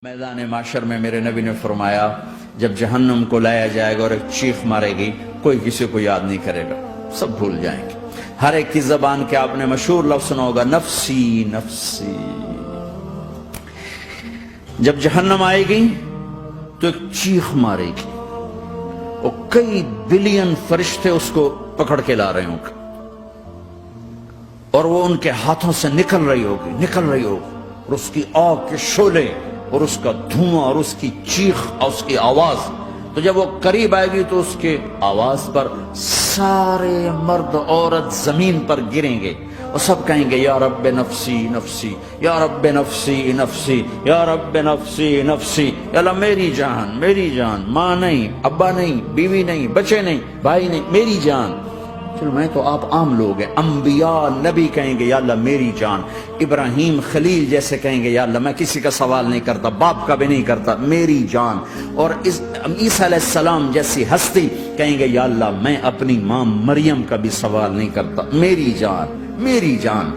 میدان معاشر میں میرے نبی نے فرمایا جب جہنم کو لایا جائے گا اور ایک چیخ مارے گی کوئی کسی کو یاد نہیں کرے گا، سب بھول جائیں گے۔ ہر ایک کی زبان کے آپ نے مشہور لفظ سنا ہوگا نفسی نفسی۔ جب جہنم آئے گی تو ایک چیخ مارے گی اور کئی بلین فرشتے اس کو پکڑ کے لا رہے ہوں گے اور وہ ان کے ہاتھوں سے نکل رہی ہوگی اور اس کی آگ کے شعلے اور اس کا دھواں اور اس کی چیخ اور اس کی آواز، تو جب وہ قریب آئے گی تو اس کے آواز پر سارے مرد عورت زمین پر گریں گے اور سب کہیں گے یا رب نفسی نفسی، یا رب نفسی نفسی، یا رب نفسی نفسی، یا اللہ میری جان، ماں نہیں، ابا نہیں، بیوی نہیں، بچے نہیں، بھائی نہیں، میری جان۔ چلو میں تو آپ عام لوگ ہیں، انبیاء نبی کہیں گے یا اللہ میری جان، ابراہیم خلیل جیسے کہیں گے یا اللہ میں کسی کا سوال نہیں کرتا، باپ کا بھی نہیں کرتا، میری جان، اور عیسیٰ علیہ السلام جیسی ہستی کہیں گے یا اللہ میں اپنی ماں مریم کا بھی سوال نہیں کرتا، میری جان میری جان۔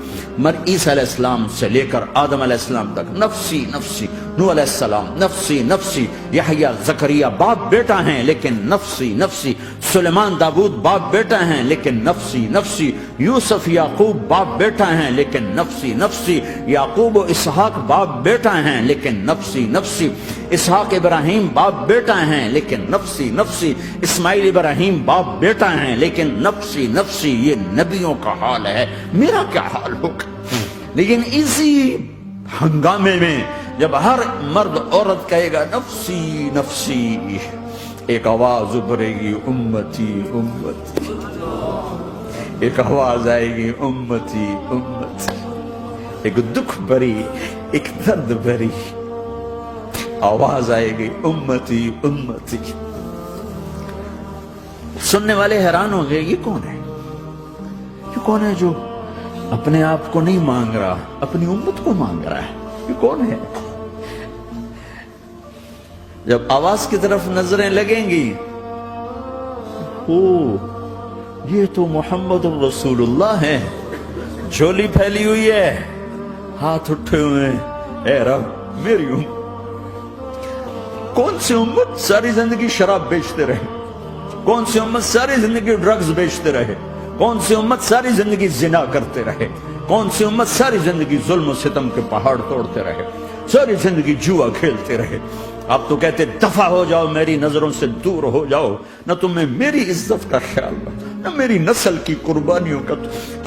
عیسیٰ علیہ السلام سے لے کر آدم علیہ السلام تک نفسی نفسی، نوح علیہ السلام نفسی نفسی، یحییٰ زکریا باپ بیٹا ہیں لیکن نفسی نفسی، سلیمان داؤد باپ بیٹا ہیں لیکن نفسی نفسی، یوسف یعقوب باپ بیٹا ہیں لیکن نفسی نفسی، یعقوب و اسحاق باپ بیٹا ہیں لیکن نفسی نفسی، اسحاق ابراہیم باپ بیٹا ہیں لیکن نفسی نفسی، اسماعیل ابراہیم باپ بیٹا ہیں لیکن نفسی نفسی۔ یہ نبیوں کا حال ہے، میرا کیا حال ہوگا؟ لیکن اسی ہنگامے میں جب ہر مرد عورت کہے گا نفسی نفسی، ایک آواز ابھرے گی امتی امتی، ایک آواز آئے گی امتی امتی، ایک دکھ بھری ایک درد بھری آواز آئے گی امتی امتی۔ سننے والے حیران ہو گئے یہ کون ہے؟ یہ کون ہے جو اپنے آپ کو نہیں مانگ رہا، اپنی امت کو مانگ رہا ہے؟ یہ کون ہے؟ جب آواز کی طرف نظریں لگیں گی، یہ تو محمد الرسول اللہ ہے، جھولی پھیلی ہوئی ہے، ہاتھ اٹھے ہوئے ہیں، اے رب میری امت۔ کون سی امت ساری زندگی شراب بیچتے رہے؟ کون سی امت ساری زندگی ڈرگز بیچتے رہے؟ کون سی امت ساری زندگی زنا کرتے رہے؟ کون سی امت ساری زندگی ظلم و ستم کے پہاڑ توڑتے رہے؟ ساری زندگی جوا کھیلتے رہے؟ آپ تو کہتے دفع ہو جاؤ، میری نظروں سے دور ہو جاؤ، نہ تمہیں میری عزت کا خیال نہ میری نسل کی قربانیوں کا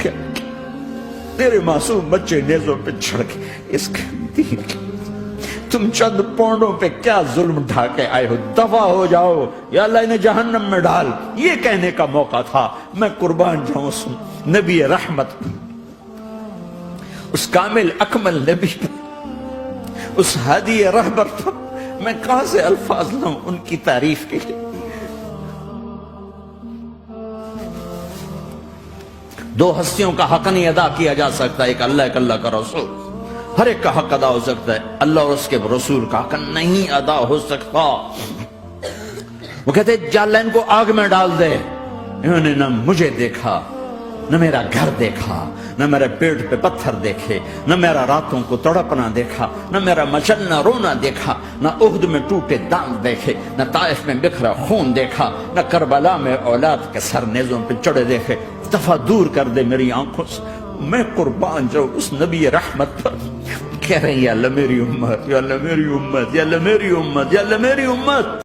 خیال، میرے معصوم بچے نیزوں پہ چڑھ کے اس کے دین کی تم چند پونڈوں پہ کیا ظلم ڈھا کے آئے ہو؟ دفع ہو جاؤ، یا اللہ انہیں جہنم میں ڈال۔ یہ کہنے کا موقع تھا، میں قربان جاؤں اس نبی رحمت، اس کامل اکمل نبی، اس ہادی رہبر پر میں کہاں سے الفاظ لوں ان کی تعریف کے لیے؟ دو ہستیوں کا حق نہیں ادا کیا جا سکتا، ایک اللہ، ایک اللہ کا رسول۔ ہر ایک کا حق ادا ہو سکتا ہے، اللہ اور اس کے رسول کا حق نہیں ادا ہو سکتا۔ وہ کہتے ہیں جا اللہ ان کو آگ میں ڈال دے۔ انہوں نے نہ مجھے دیکھا، نہ میرا گھر دیکھا، نہ میرے پیٹ پہ پتھر دیکھے، نہ میرا راتوں کو تڑپنا دیکھا، نہ میرا مچلنا رونا دیکھا، نہ احد میں ٹوٹے دانت دیکھے، نہ طائف میں بکھرا خون دیکھا، نہ کربلا میں اولاد کے سر نیزوں پہ چڑھے دیکھے۔ دفعہ دور کر دے میری آنکھوں سے، میں قربان جاؤں اس نبی رحمت پر۔ کہہ رہے ہیں یا اللہ میری امت، یا اللہ میری امت، یا اللہ میری امت، یا اللہ میری امت۔